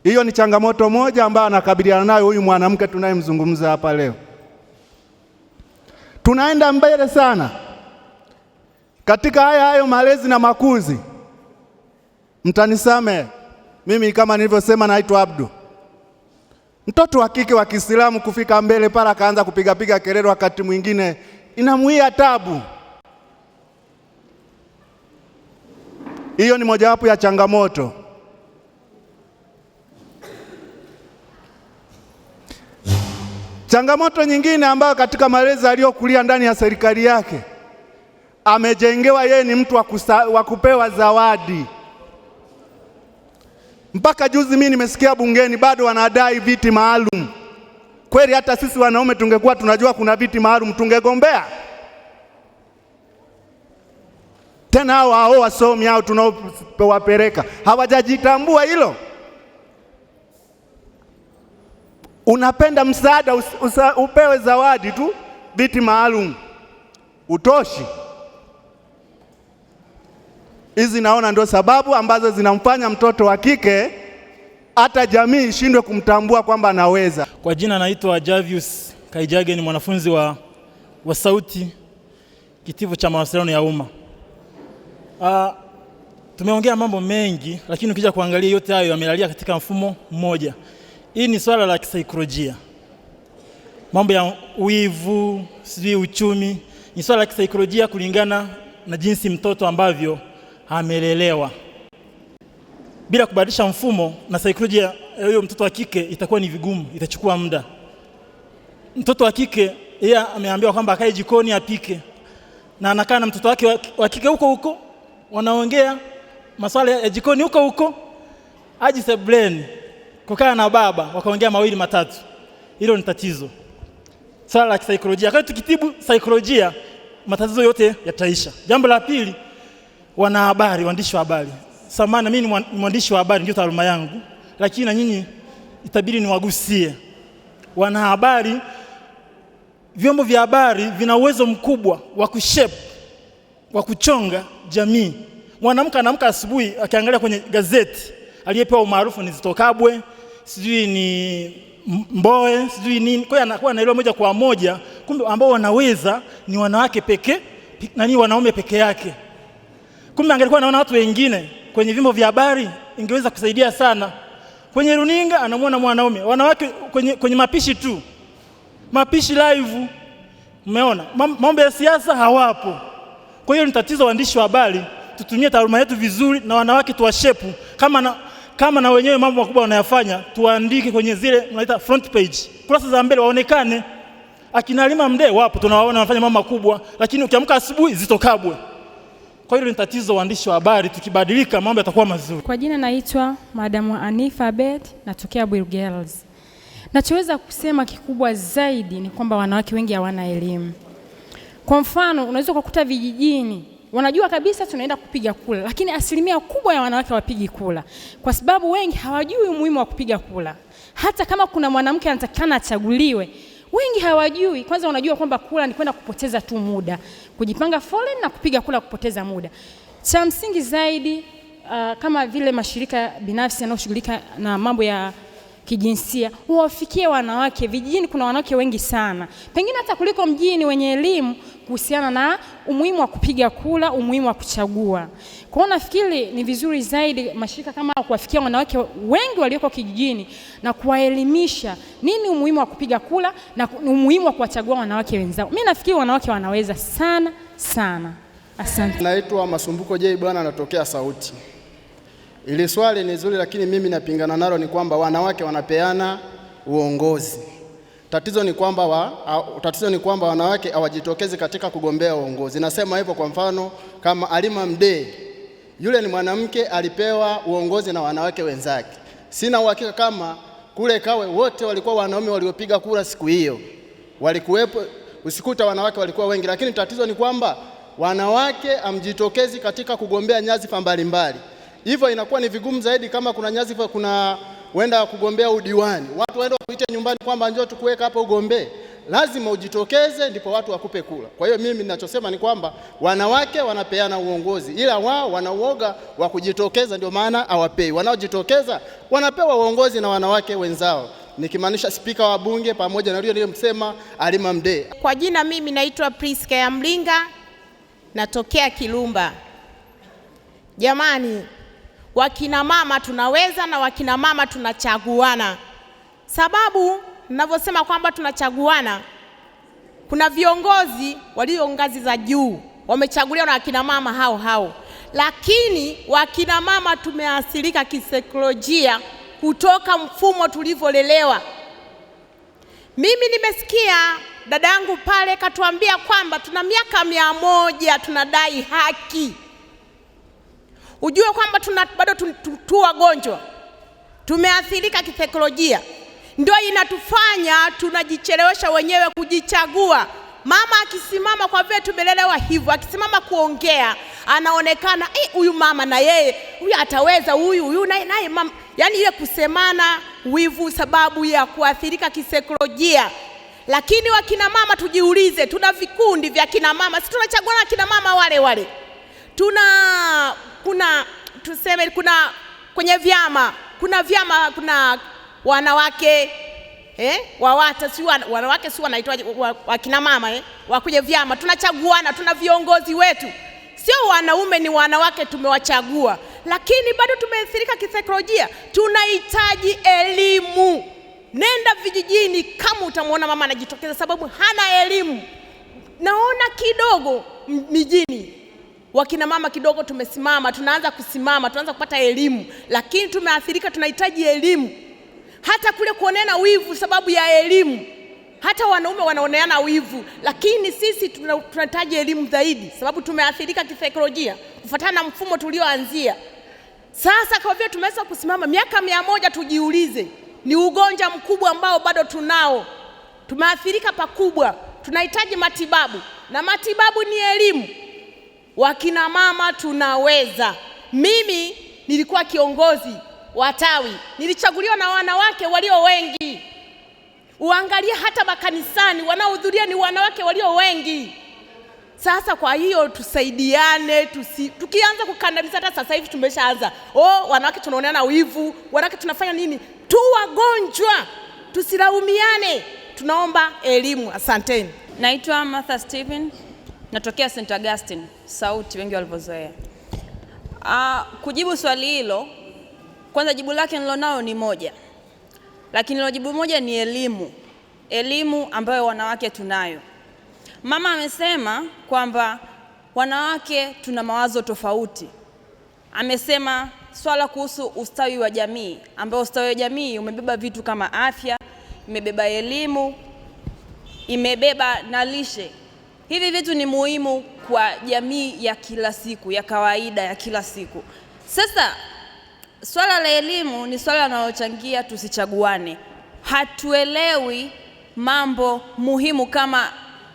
Hiyo ni changamoto moja ambayo anakabiliana nayo huyu mwanamke tunayemzungumza hapa leo. Tunaenda mbele sana katika hayo malezi na makuzi. Mtanisamehe, mimi kama nilivyosema naitwa Abdu. Mtoto wa kike wa Kiislamu kufika mbele pala akaanza kupiga kelele, wakati mwingine inamuia tabu. Hiyo ni mojawapo ya changamoto. Changamoto nyingine ambayo katika malezi aliyokulia ndani ya serikali yake, amejengewa yeye ni mtu wa kupewa zawadi. Mpaka juzi mimi nimesikia bungeni bado wanadai viti maalum. Kweli hata sisi wanaume tungekuwa tunajua kuna viti maalum tungegombea? Tena hao wasomi hao tunaowapeleka hawajajitambua hilo. Unapenda msaada upewe zawadi tu, viti maalum utoshi. Hizi naona ndio sababu ambazo zinamfanya mtoto wa kike hata jamii ishindwe kumtambua kwamba anaweza. Kwa jina naitwa Javius Kaijage, ni mwanafunzi wa Sauti, kitivo cha mawasiliano ya umma. tumeongea mambo mengi, lakini ukija kuangalia yote hayo yamelalia katika mfumo mmoja. Hii ni swala la kisaikolojia. Mambo ya wivu, sijui uchumi, ni swala la kisaikolojia kulingana na jinsi mtoto ambavyo amelelewa. Bila kubadilisha mfumo na saikolojia huyo mtoto wa kike itakuwa ni vigumu, itachukua muda. Mtoto wa kike yeye ameambiwa kwamba akae jikoni apike, na anakaa na mtoto wake wa kike huko, wanaongea masuala ya jikoni huko, aje sebuleni kukaa na baba wakaongea mawili matatu. Hilo ni tatizo, swala la kisaikolojia. Kwa tukitibu saikolojia, matatizo yote yataisha. Jambo la pili, wanahabari, waandishi wa habari. Samahani, mimi ni mwandishi wa habari, ndio taaluma yangu, lakini na nyinyi itabidi niwagusie. Wanahabari, vyombo vya habari vina uwezo mkubwa wa kushape, wa kuchonga jamii. Mwanamke anaamka asubuhi akiangalia kwenye gazeti, aliyepewa umaarufu ni Zitto Kabwe, sijui ni Mbowe, sijui nini. Kwa hiyo anakuwa anaelewa moja kwa moja kumbe ambao wanaweza ni wanawake pekee, wanaume peke yake. Kumbe angelikuwa anaona watu wengine kwenye vyombo vya habari ingeweza kusaidia sana. Kwenye runinga anamuona mwanaume, wanawake kwenye mapishi tu. Mapishi live, umeona? Mambo ya siasa hawapo. Kwa hiyo ni tatizo waandishi wa habari, tutumie taaluma yetu vizuri na wanawake tuwashepu. Kama na wenyewe mambo makubwa wanayofanya, tuandike kwenye zile tunaita front page, kurasa za mbele waonekane. Akina Halima Mdee wapo, tunawaona wanafanya mambo makubwa, lakini ukiamka asubuhi Zitto Kabwe. Kwa hiyo ni tatizo waandishi wa habari, tukibadilika mambo yatakuwa mazuri. Kwa jina naitwa Madam Anifa Abed, natokea Bwiru Girls. Nachoweza kusema kikubwa zaidi ni kwamba wanawake wengi hawana elimu. Kwa mfano, unaweza kukuta vijijini wanajua kabisa tunaenda kupiga kura, lakini asilimia kubwa ya wanawake hawapigi kura kwa sababu wengi hawajui umuhimu wa kupiga kura. Hata kama kuna mwanamke anatakana achaguliwe, wengi hawajui. Kwanza wanajua kwamba kura ni kwenda kupoteza tu muda, kujipanga foleni na kupiga kura kupoteza muda. Cha msingi zaidi, kama vile mashirika binafsi yanayoshughulika na mambo ya kijinsia wafikie wanawake. Vijijini kuna wanawake wengi sana, pengine hata kuliko mjini, wenye elimu kuhusiana na umuhimu wa kupiga kura, umuhimu wa kuchagua. Kwa hiyo nafikiri ni vizuri zaidi mashirika kama kuwafikia wanawake wengi walioko kijijini na kuwaelimisha nini umuhimu wa kupiga kura na umuhimu wa kuwachagua wanawake wenzao. Mimi nafikiri wanawake wanaweza sana. Asante. Naitwa Masumbuko J bwana, natokea Sauti. Ili swali ni zuri, lakini mimi napingana nalo. Ni kwamba wanawake wanapeana uongozi. Tatizo ni kwamba wanawake hawajitokezi katika kugombea uongozi. Nasema hivyo kwa mfano kama Halima Mdee, yule ni mwanamke alipewa uongozi na wanawake wenzake. Sina uhakika kama kule Kawe wote walikuwa wanaume waliopiga kura siku hiyo. Walikuwepo, usikuta wanawake walikuwa wengi, lakini tatizo ni kwamba wanawake amjitokezi katika kugombea nyadhifa mbalimbali. Hivyo inakuwa ni vigumu zaidi kama kuna nyadhifa, kuna wenda kugombea udiwani, watu waende kuita nyumbani kwamba njoo tukuweka hapa ugombee. Lazima ujitokeze ndipo watu wakupe kura. Kwa hiyo mimi ninachosema ni kwamba wanawake wanapeana uongozi, ila wao wana uoga wa kujitokeza, ndio maana hawapei. Wanaojitokeza wanapewa uongozi na wanawake wenzao, nikimaanisha spika wa bunge pamoja na yule aliyemsema Halima Mdee. Kwa jina mimi naitwa Priska ya Mlinga, natokea Kilumba. Jamani, wakina mama tunaweza na wakina mama tunachaguana. Sababu ninavyosema kwamba tunachaguana, kuna viongozi walio ngazi za juu wamechaguliwa na wakina mama hao, lakini wakina mama tumeathirika kisaikolojia kutoka mfumo tulivyolelewa. Mimi nimesikia dadangu pale katuambia kwamba tuna miaka 100 tunadai haki. Ujue kwamba bado tu wagonjwa, tumeathirika kisaikolojia, ndio inatufanya tunajichelewesha wenyewe kujichagua. Mama akisimama, kwa vile tumelelewa hivyo, akisimama kuongea anaonekana huyu mama na yeye huyu ataweza, huyu naye mama, yani ile kusemana, wivu, sababu ya kuathirika kisaikolojia. Lakini wakina mama tujiulize, tuna vikundi vya kina mama, si tunachagua na kina mama wale. Kuna kwenye vyama, kuna wanawake wawata, si wanawake, si wanaitwa wakina mama wakuje vyama, tunachaguana, tuna viongozi wetu, sio wanaume, ni wanawake tumewachagua. lakini bado tumeathirika kisaikolojia. Tunahitaji elimu. Nenda vijijini, kama utamwona mama anajitokeza sababu hana elimu. Naona kidogo mijini wakina mama kidogo tumesimama, tunaanza kupata elimu, lakini tumeathirika. Tunahitaji elimu. Hata kule kuoneana wivu sababu ya elimu, hata wanaume wanaoneana wivu, lakini sisi tunahitaji elimu zaidi sababu tumeathirika kisaikolojia kufuatana na mfumo tulioanzia. Sasa kwa vile tumeweza kusimama miaka 100, tujiulize, ni ugonjwa mkubwa ambao bado tunao. Tumeathirika pakubwa, tunahitaji matibabu, na matibabu ni elimu. Wakina mama tunaweza. Mimi nilikuwa kiongozi wa tawi, nilichaguliwa na wanawake walio wengi. Uangalie hata makanisani wanaohudhuria ni wanawake walio wengi. Sasa kwa hiyo tusaidiane, tukianza kukandamiza. Hata sasa hivi tumeshaanza, wanawake tunaoneana wivu, wanawake tunafanya nini? Tu wagonjwa, tusilaumiane. Tunaomba elimu. Asanteni. Naitwa Martha Stephen, natokea St. Augustine, Sauti wengi walivyozoea. Kujibu swali hilo, kwanza jibu lake nilonao ni moja. Lakini hilo jibu moja ni elimu. Elimu ambayo wanawake tunayo. Mama amesema kwamba wanawake tuna mawazo tofauti. Amesema swala kuhusu ustawi wa jamii, ambao ustawi wa jamii umebeba vitu kama afya, imebeba elimu, imebeba na lishe. Hivi vitu ni muhimu kwa jamii ya kila siku, ya kawaida ya kila siku. Sasa swala la elimu ni swala linalochangia tusichaguane. Hatuelewi mambo muhimu kama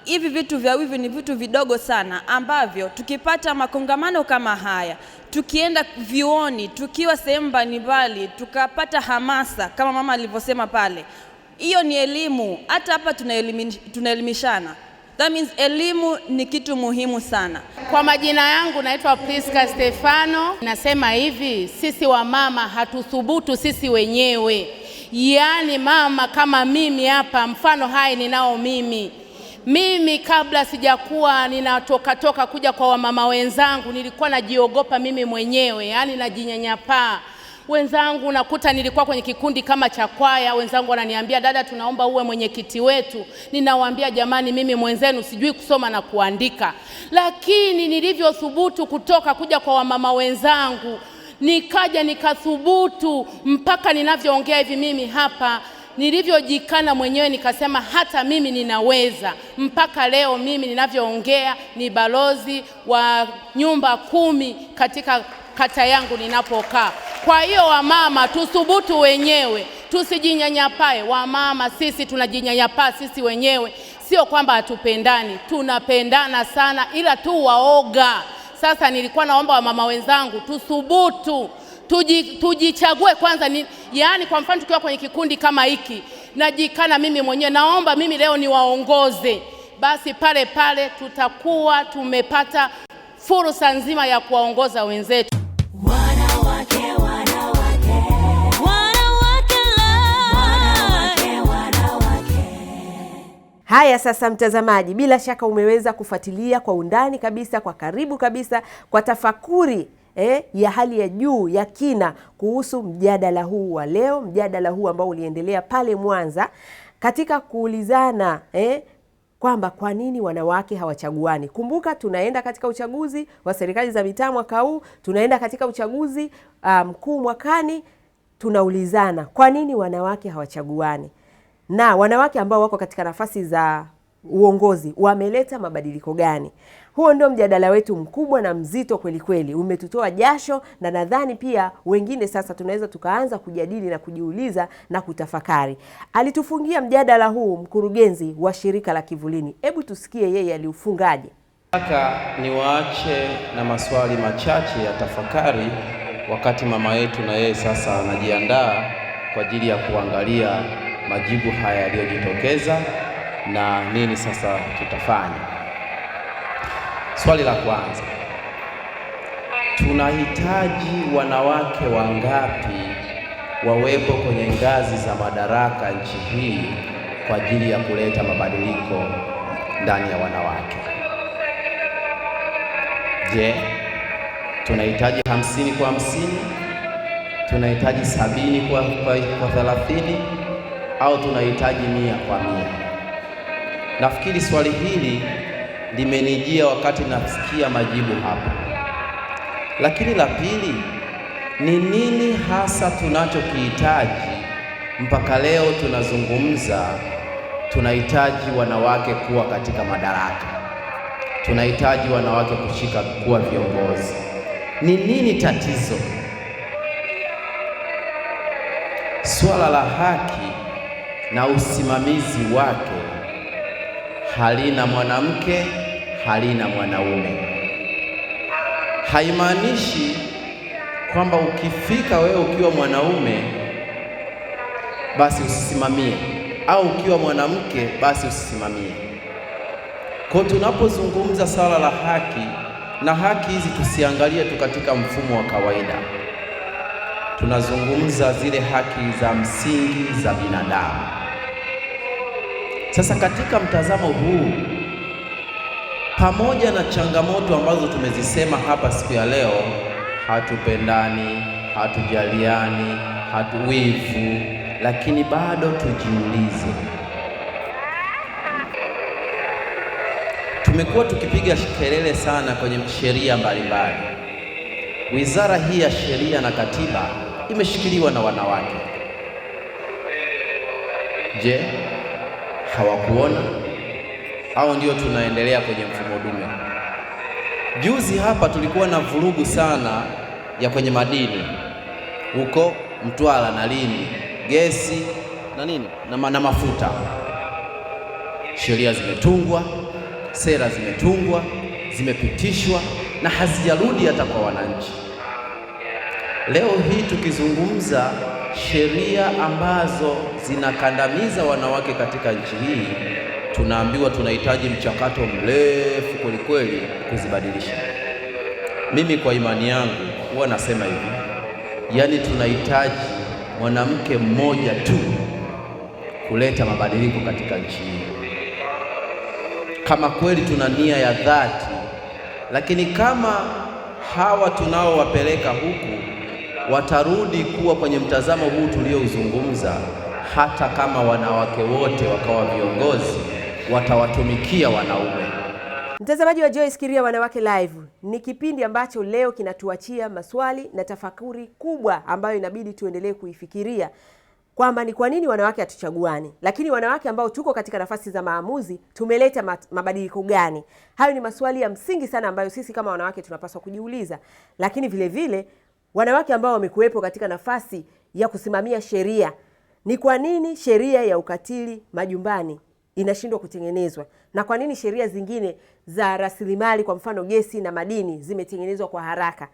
hivi vitu vya wivu. Ni vitu vidogo sana ambavyo tukipata makongamano kama haya, tukienda vioni, tukiwa sehemu mbalimbali, tukapata hamasa kama mama alivyosema pale, hiyo ni elimu. Hata hapa tunaelimishana. That means elimu ni kitu muhimu sana. Kwa majina yangu naitwa Priska Stefano. Nasema hivi, sisi wa mama hatuthubutu sisi wenyewe. Yaani mama kama mimi hapa, mfano hai ninao mimi. Mimi kabla sijakuwa ninatoka kuja kwa wamama wenzangu, nilikuwa najiogopa mimi mwenyewe, yaani najinyanyapaa. Wenzangu nakuta nilikuwa kwenye kikundi kama cha kwaya, wenzangu wananiambia, dada tunaomba uwe mwenyekiti wetu. Ninawaambia jamani, mimi mwenzenu sijui kusoma na kuandika. Lakini nilivyothubutu kutoka kuja kwa wamama wenzangu, nikaja nikathubutu mpaka ninavyoongea hivi mimi hapa, nilivyojikana mwenyewe nikasema hata mimi ninaweza. Mpaka leo mimi ninavyoongea ni balozi wa nyumba 10 katika kata yangu ninapokaa. Kwa hiyo wamama tuthubutu wenyewe, tusijinyanyapae. Wamama sisi tunajinyanyapaa sisi wenyewe, sio kwamba hatupendani, tunapendana sana, ila tu waoga. Sasa nilikuwa naomba wamama wenzangu tuthubutu, tujichague kwanza. Yaani kwa mfano tukiwa kwenye kikundi kama hiki, najikana mimi mwenyewe, naomba mimi leo niwaongoze. Basi pale pale tutakuwa tumepata fursa nzima ya kuwaongoza wenzetu. Haya sasa mtazamaji, bila shaka umeweza kufuatilia kwa undani kabisa, kwa karibu kabisa, kwa tafakuri ya hali ya juu ya kina kuhusu mjadala huu wa leo, mjadala huu ambao uliendelea pale Mwanza katika kuulizana kwamba kwa nini wanawake hawachaguani. Kumbuka tunaenda katika uchaguzi wa serikali za mitaa mwaka huu, tunaenda katika uchaguzi mkuu mwakani. Tunaulizana kwa nini wanawake hawachaguani, na wanawake ambao wako katika nafasi za uongozi wameleta mabadiliko gani? Huo ndio mjadala wetu mkubwa na mzito kweli kweli, umetutoa jasho, na nadhani pia wengine sasa tunaweza tukaanza kujadili na kujiuliza na kutafakari. Alitufungia mjadala huu mkurugenzi wa shirika la Kivulini. Hebu tusikie yeye aliufungaje. Nataka niwaache na maswali machache ya tafakari, wakati mama yetu na yeye sasa anajiandaa kwa ajili ya kuangalia majibu haya yaliyojitokeza na nini sasa tutafanya. Swali la kwanza, tunahitaji wanawake wangapi wawepo kwenye ngazi za madaraka nchi hii kwa ajili ya kuleta mabadiliko ndani ya wanawake? Je, tunahitaji 50 kwa 50, tunahitaji 70 kwa 30, au tunahitaji 100 kwa 100? Nafikiri swali hili limenijia wakati nasikia majibu hapa. Lakini la pili, ni nini hasa tunachokihitaji mpaka leo tunazungumza tunahitaji wanawake kuwa katika madaraka, tunahitaji wanawake kushika kuwa viongozi? Ni nini tatizo? Swala la haki na usimamizi wake halina mwanamke, halina mwanaume. Haimaanishi kwamba ukifika wewe ukiwa mwanaume basi usisimamie, au ukiwa mwanamke basi usisimamie. Kwa tunapozungumza swala la haki, na haki hizi tusiangalie tu katika mfumo wa kawaida, tunazungumza zile haki za msingi za binadamu. Sasa katika mtazamo huu, pamoja na changamoto ambazo tumezisema hapa siku ya leo, hatupendani, hatujaliani, hatuwivu, lakini bado tujiulize, tumekuwa tukipiga kelele sana kwenye sheria mbalimbali. Wizara hii ya Sheria na Katiba imeshikiliwa na wanawake. Je, hawakuona au ndio tunaendelea kwenye mfumo dume? Juzi hapa tulikuwa na vurugu sana ya kwenye madini huko Mtwara na Lindi, gesi na nini na mafuta. Sheria zimetungwa, sera zimetungwa, zimepitishwa na hazijarudi hata kwa wananchi. Leo hii tukizungumza sheria ambazo zinakandamiza wanawake katika nchi hii, tunaambiwa tunahitaji mchakato mrefu kwelikweli kuzibadilisha. Mimi kwa imani yangu huwa nasema hivi, yaani tunahitaji mwanamke mmoja tu kuleta mabadiliko katika nchi hii, kama kweli tuna nia ya dhati. Lakini kama hawa tunaowapeleka huku watarudi kuwa kwenye mtazamo huu tuliouzungumza, hata kama wanawake wote wakawa viongozi, watawatumikia wanaume. Mtazamaji wa Joyce Kiria Wanawake Live, ni kipindi ambacho leo kinatuachia maswali na tafakuri kubwa ambayo inabidi tuendelee kuifikiria, kwamba ni kwa nini wanawake hatuchaguani, lakini wanawake ambao tuko katika nafasi za maamuzi tumeleta mabadiliko gani? Hayo ni maswali ya msingi sana ambayo sisi kama wanawake tunapaswa kujiuliza. Lakini vile vile wanawake ambao wamekuwepo katika nafasi ya kusimamia sheria, ni kwa nini sheria ya ukatili majumbani inashindwa kutengenezwa, na kwa nini sheria zingine za rasilimali, kwa mfano gesi na madini, zimetengenezwa kwa haraka?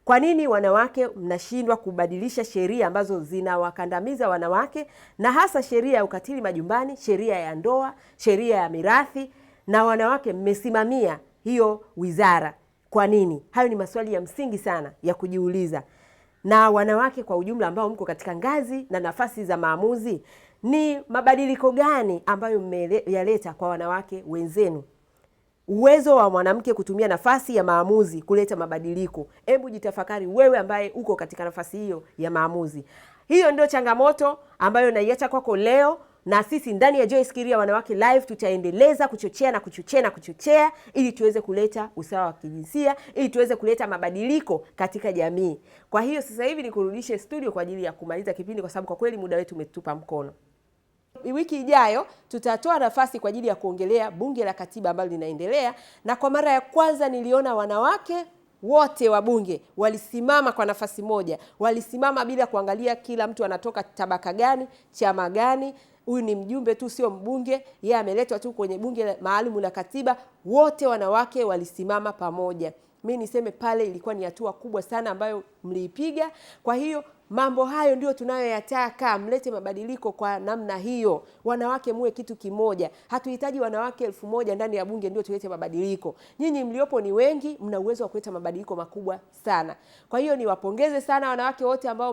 Kwa nini wanawake mnashindwa kubadilisha sheria ambazo zinawakandamiza wanawake, na hasa sheria ya ukatili majumbani, sheria ya ndoa, sheria ya mirathi, na wanawake mmesimamia hiyo wizara? Kwa nini? Hayo ni maswali ya msingi sana ya kujiuliza. Na wanawake kwa ujumla ambao mko katika ngazi na nafasi za maamuzi, ni mabadiliko gani ambayo mmeyaleta kwa wanawake wenzenu? Uwezo wa mwanamke kutumia nafasi ya maamuzi kuleta mabadiliko. Hebu jitafakari wewe ambaye uko katika nafasi hiyo ya maamuzi. Hiyo ndio changamoto ambayo naiacha kwako leo, na sisi ndani ya Joyce Kiria Wanawake Live tutaendeleza kuchochea na kuchochea na kuchochea, ili tuweze kuleta usawa wa kijinsia, ili tuweze kuleta mabadiliko katika jamii. Kwa hiyo sasa hivi nikurudishe studio kwa ajili ya kumaliza kipindi, kwa sababu kwa kweli muda wetu umetupa mkono. Wiki ijayo tutatoa nafasi kwa ajili ya kuongelea bunge la katiba ambalo linaendelea, na kwa mara ya kwanza niliona wanawake wote wa bunge walisimama kwa nafasi moja, walisimama bila kuangalia kila mtu anatoka tabaka gani, chama gani. Huyu ni mjumbe tu, sio mbunge, yeye ameletwa tu kwenye bunge maalum la katiba. Wote wanawake walisimama pamoja. Mimi niseme pale ilikuwa ni hatua kubwa sana ambayo mliipiga. Kwa hiyo mambo hayo ndio tunayoyataka, mlete mabadiliko kwa namna hiyo. Wanawake muwe kitu kimoja. Hatuhitaji wanawake 1000 ndani ya bunge ndio tulete mabadiliko. Nyinyi mliopo ni wengi, mna uwezo wa kuleta mabadiliko makubwa sana. Kwa hiyo niwapongeze sana wanawake wote ambao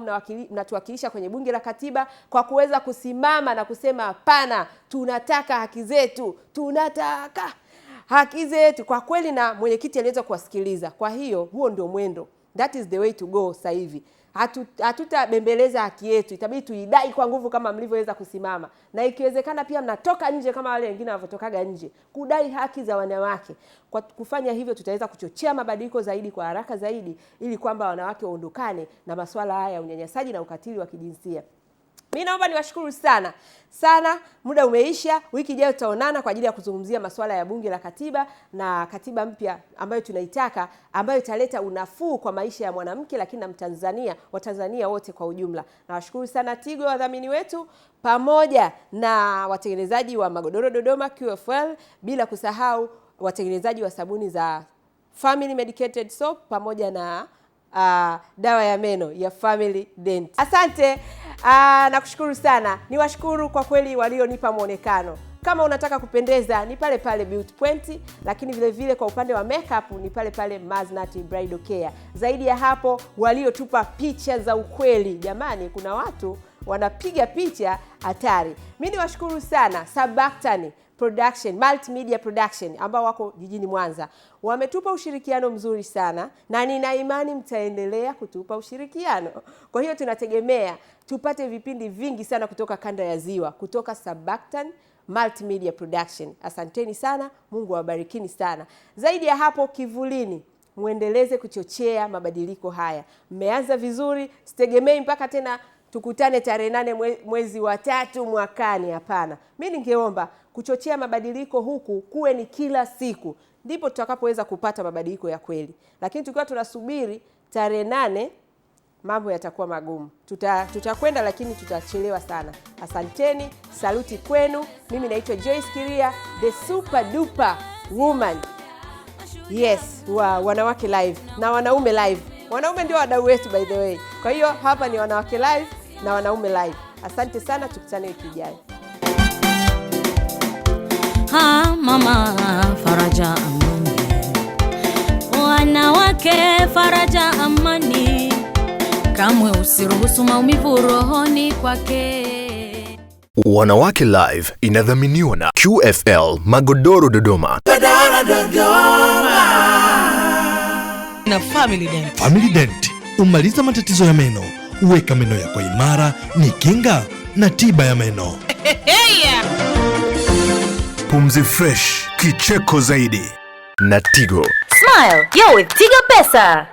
mnatuwakilisha kwenye bunge la katiba kwa kuweza kusimama na kusema hapana, tunataka haki zetu, tunataka haki zetu. Kwa kweli, na mwenyekiti aliweza kuwasikiliza. Kwa hiyo huo ndio mwendo. That is the way to go sasa hivi. Hatutabembeleza haki yetu, itabidi tuidai kwa nguvu kama mlivyoweza kusimama, na ikiwezekana pia mnatoka nje kama wale wengine wanavyotokaga nje kudai haki za wanawake. Kwa kufanya hivyo tutaweza kuchochea mabadiliko zaidi kwa haraka zaidi, ili kwamba wanawake waondokane na masuala haya ya unyanyasaji na ukatili wa kijinsia. Mimi naomba niwashukuru sana. Muda umeisha. Wiki ijayo tutaonana kwa ajili ya kuzungumzia masuala ya bunge la katiba na katiba mpya ambayo tunaitaka, ambayo italeta unafuu kwa maisha ya mwanamke lakini na Mtanzania, Watanzania wote kwa ujumla. Nawashukuru sana Tigo, wadhamini wetu, pamoja na watengenezaji wa magodoro Dodoma QFL, bila kusahau watengenezaji wa sabuni za Family Medicated Soap pamoja na dawa ya meno ya Family Dent. Asante. Nakushukuru sana. Niwashukuru kwa kweli walionipa muonekano. Kama unataka kupendeza ni pale pale Beauty Point, lakini vile vile kwa upande wa makeup ni pale pale Maznati Bridal Care. Zaidi ya hapo waliotupa picha za ukweli. Jamani, kuna watu wanapiga picha hatari. Mimi niwashukuru sana Sabaktani Production, Multimedia Production ambao wako jijini Mwanza. Wametupa ushirikiano mzuri sana na nina imani mtaendelea kutupa ushirikiano. Kwa hiyo tunategemea tupate vipindi vingi sana kutoka kanda ya Ziwa, kutoka Sabaktan Multimedia Production. Asanteni sana, Mungu awabarikini sana. Zaidi ya hapo, Kivulini, muendeleze kuchochea mabadiliko haya. Mmeanza vizuri, sitegemei mpaka tena tukutane tarehe 8 mwezi wa 3 mwakani, hapana. Mimi ningeomba kuchochea mabadiliko huku kuwe ni kila siku, ndipo tutakapoweza kupata mabadiliko ya kweli. Lakini tukiwa tunasubiri tarehe 8, mambo yatakuwa magumu. Tutakwenda lakini tutachelewa sana. Asanteni, saluti kwenu. Mimi naitwa Joyce Kiria, the super duper woman. Yes, wa Wanawake Live na Wanaume Live. Wanaume ndio wadau wetu by the way. Kwa hiyo hapa ni Wanawake Live na Wanaume Live. Asante sana, tukutane wiki ijayo. Mama faraja amani, wanawake faraja amani, kamwe usiruhusu maumivu rohoni kwake. Wanawake Live inadhaminiwa na QFL Magodoro Dodoma na Family Dent. Family Dent umaliza matatizo ya meno, uweka meno yako imara, ni kinga na tiba ya meno. Pumzi fresh, kicheko zaidi na Tigo. Smile, you're with Tigo Pesa.